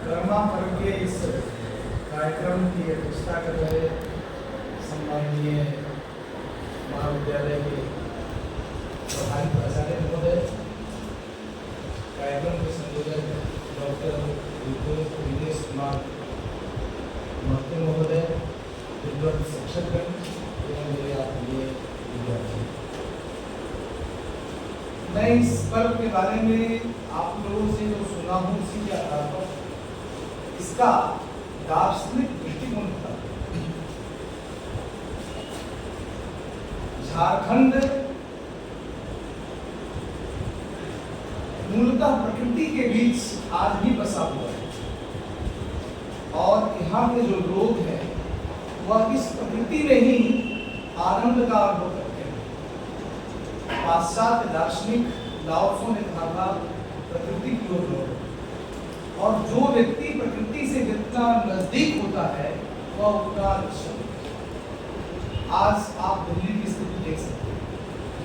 कर्मा पर्व के इस कार्यक्रम की अध्यक्षता कर रहे सम्माननीय महाविद्यालय के प्रधान प्राचार्य महोदय, कार्यक्रम के संयोजक डॉक्टर विदेश कुमार महतो महोदय, विद्वत शिक्षकगण एवं मेरे आत्मीय विद्यार्थी, मैं इस पर्व के बारे में आप लोगों से जो सुना हूँ उसी के आधार पर इसका दार्शनिक दृष्टिकोण था। झारखंड मूलतः प्रकृति के बीच आज भी बसा हुआ है और यहाँ के जो लोग हैं वह इस प्रकृति में ही आनंद का अनुभव करते हैं। पाश्चात्य दार्शनिक लाओ त्सो ने कहा था प्रकृति की ओर लौटो, और जो व्यक्ति प्रकृति से जितना नजदीक होता है वह उतना अच्छा। आज आप दिल्ली की स्थिति देख सकते हैं।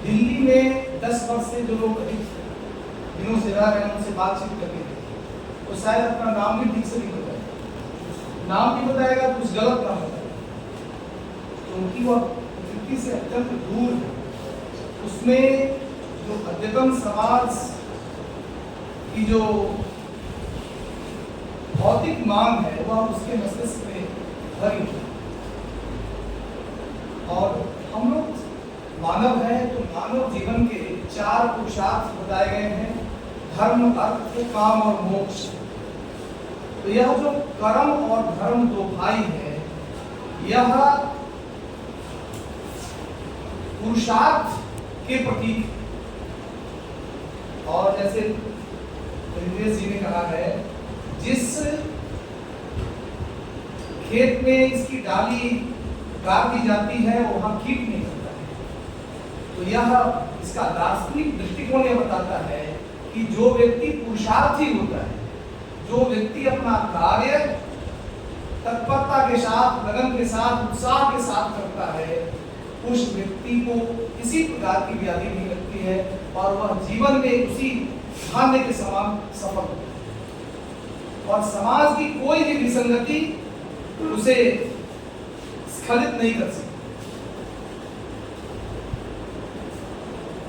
दिल्ली में 10 वर्ष से जो लोग अधिक दिनों से रह रहे हैं उनसे बातचीत करके देखिए, तो शायद अपना नाम भी ठीक से नहीं बताएगा, नाम भी बताएगा कुछ गलत नाम बताएगा, क्योंकि वह प्रकृति से अत्यंत दूर है। उसमें जो अद्यतन समाज की जो भौतिक मांग है वह उसके मस्तिष्क में भरी है। और हम लोग मानव है तो मानव जीवन के 4 पुरुषार्थ बताए गए हैं, धर्म, अर्थ, काम और मोक्ष। तो यह जो कर्म और धर्म दो भाई है, यह पुरुषार्थ के प्रतीक। और जैसे ऋग्वेद जी ने कहा है, जिस खेत में इसकी डाली गाड़ दी जाती है वहां कीट नहीं होता है। तो यह इसका दार्शनिक दृष्टिकोण यह बताता है कि जो व्यक्ति पुरुषार्थी होता है, जो व्यक्ति अपना कार्य तत्परता के साथ, लगन के साथ, उत्साह के साथ करता है, उस व्यक्ति को किसी प्रकार की व्याधि नहीं लगती है और वह जीवन में उसी धान्य के समान सफल होता है। और समाज की कोई भी विसंगति उसे स्खलित नहीं कर सकती।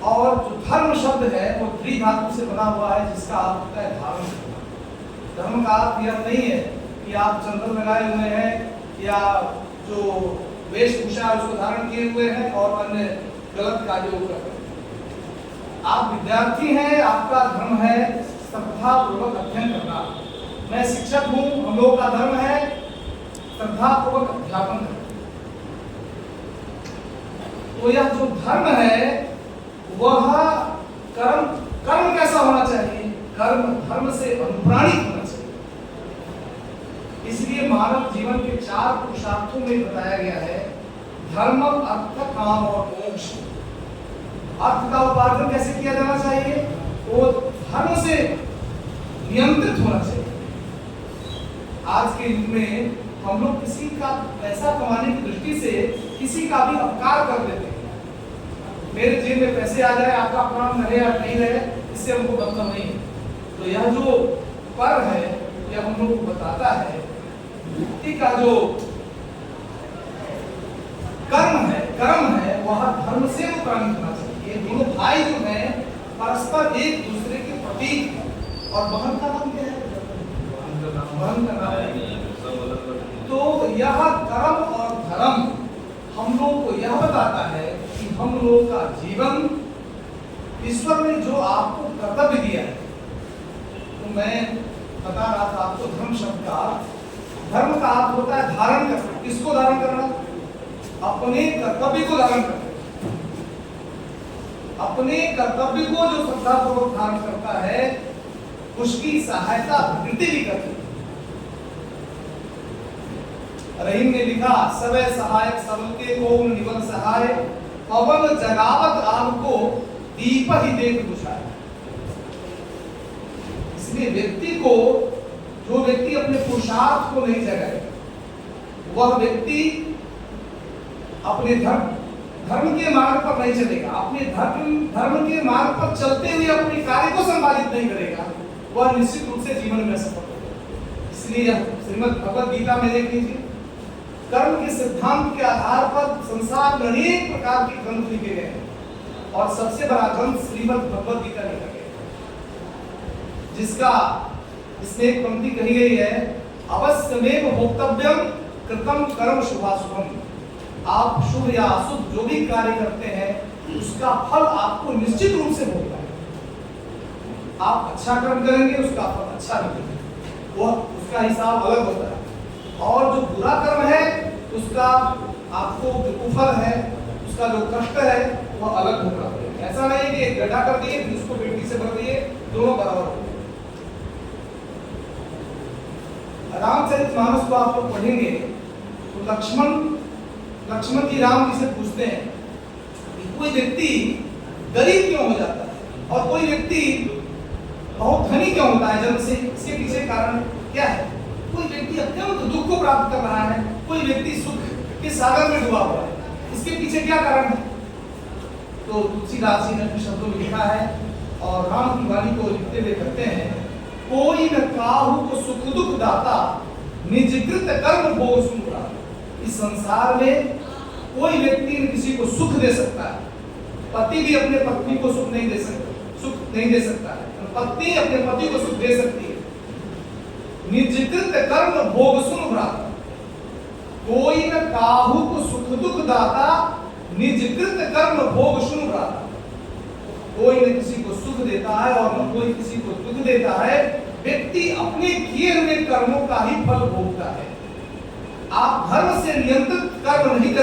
और जो धर्म शब्द है वो त्रि धातु से बना हुआ है, जिसका अर्थ होता है धारण करना। धर्म का अर्थ यह नहीं है कि आप चंदन लगाए हुए हैं या जो वेशभूषा उसको धारण किए हुए हैं और अन्य गलत कार्यों को करते हैं। आप विद्यार्थी हैं, आपका धर्म है श्रद्धा पूर्वक अध्ययन करना। मैं शिक्षक हूँ, हम लोगों का धर्म है श्रद्धा पूर्वक अध्यापन करना। तो यह जो धर्म है वह कर्म कैसा होना चाहिए? कर्म धर्म से अनुप्राणित होना चाहिए। इसलिए मानव जीवन के 4 पुरुषार्थों में बताया गया है, धर्म, अर्थ, काम और मोक्ष। अर्थ का उपार्जन कैसे किया जाना चाहिए? वो धर्म से नियंत्रित होना चाहिए। आज के युग में हम लोग किसी का पैसा कमाने की दृष्टि से किसी का भी अपकार कर देते हैं। मेरे जेब में पैसे आ जाए, आपका प्राण रहे या नहीं रहे, इससे हमको मतलब नहीं है। तो यह जो पर्व है यह हम लोग को बताता है व्यक्ति का जो कर्म है वह धर्म से अनुप्राणित होना चाहिए। ये दोनों भाई जो हैं परस्पर एक दूसरे के प्रतीक हैं। और बहन का नाम क्या है? बहन का नाम है। तो यह कर्म और धर्म हम लोग को यह बताता है कि हम लोग का जीवन, ईश्वर ने जो आपको कर्तव्य दिया है, तो मैं बता रहा था आपको धर्म शब्द का, धर्म का अर्थ होता है धारण करना। किसको धारण करना? अपने कर्तव्य को धारण करना। अपने कर्तव्य को जो श्रद्धापूर्वक धारण करता है उसकी सहायता प्रकृति भी करती है। रहीम ने लिखा, सबे सहायक सबके को निवन सहाय, पवन जगावत आग को दीप ही देख बुझाए। इसलिए व्यक्ति को, जो व्यक्ति अपने पुरुषार्थ को नहीं जगाए, वह व्यक्ति अपने धर्म के मार्ग पर नहीं चलेगा। अपने धर्म के मार्ग पर चलते हुए अपने कार्य को संपादित नहीं करेगा, वह निश्चित रूप से जीवन में सफल होगा। इसलिए श्रीमद् भगवद गीता में देख लीजिए, कर्म के सिद्धांत के आधार पर संसार में अनेक प्रकार के ग्रंथ लिखे गए हैं और सबसे बड़ा ग्रंथ श्रीमद् भगवद गीता लिखा गया है, जिसका इसमें एक पंक्ति कही गई है, अवश्यमेव भोक्तव्यम कृतम कर्म शुभाशुभम। आप शुभ या अशुभ जो भी कार्य करते हैं उसका फल आपको निश्चित रूप से भोगना है। आप अच्छा कर्म करेंगे उसका फल अच्छा मिलेगा, वो उसका हिसाब अलग होता है। और जो बुरा कर्म है उसका आपको कुफल है, उसका जो कष्ट है वह अलग होगा। ऐसा नहीं कि एक गड्ढा कर दिए फिर उसको मिट्टी से भर दिए, दोनों बराबर हो। रामचरितमानस को आप लोग पढ़ेंगे तो लक्ष्मण जी राम जी से पूछते हैं कि कोई व्यक्ति गरीब क्यों हो जाता है और कोई व्यक्ति बहुत धनी क्यों होता है जन्म से, इसके पीछे कारण क्या है? कोई व्यक्ति अत्यंत दुख को प्राप्त कर रहा है, कोई व्यक्ति सुख के सागर में डूबा हुआ है, इसके पीछे क्या कारण है? तो तुलसीदास जी ने अपने शब्दों में लिखा है और राम की वाणी को लिखते हुए कहते हैं, कोई न काहू को सुख दुख दाता निजकृत कर्म भोग सुख। इस संसार में कोई व्यक्ति न किसी को सुख दे सकता है, पति भी अपने पत्नी को सुख नहीं दे सकता है, पत्नी अपने पति को सुख दे सकती है। निजकृत कर्म भोग सुन भ्राता, कोई न काहू को सुख दुख दाता निजकृत कर्म भोग सुन भ्राता। कोई न किसी को सुख देता है और न कोई किसी को दुख देता है, व्यक्ति अपने किए हुए कर्मों का ही फल भोगता है। आप धर्म से नियंत्रित कर्म नहीं कर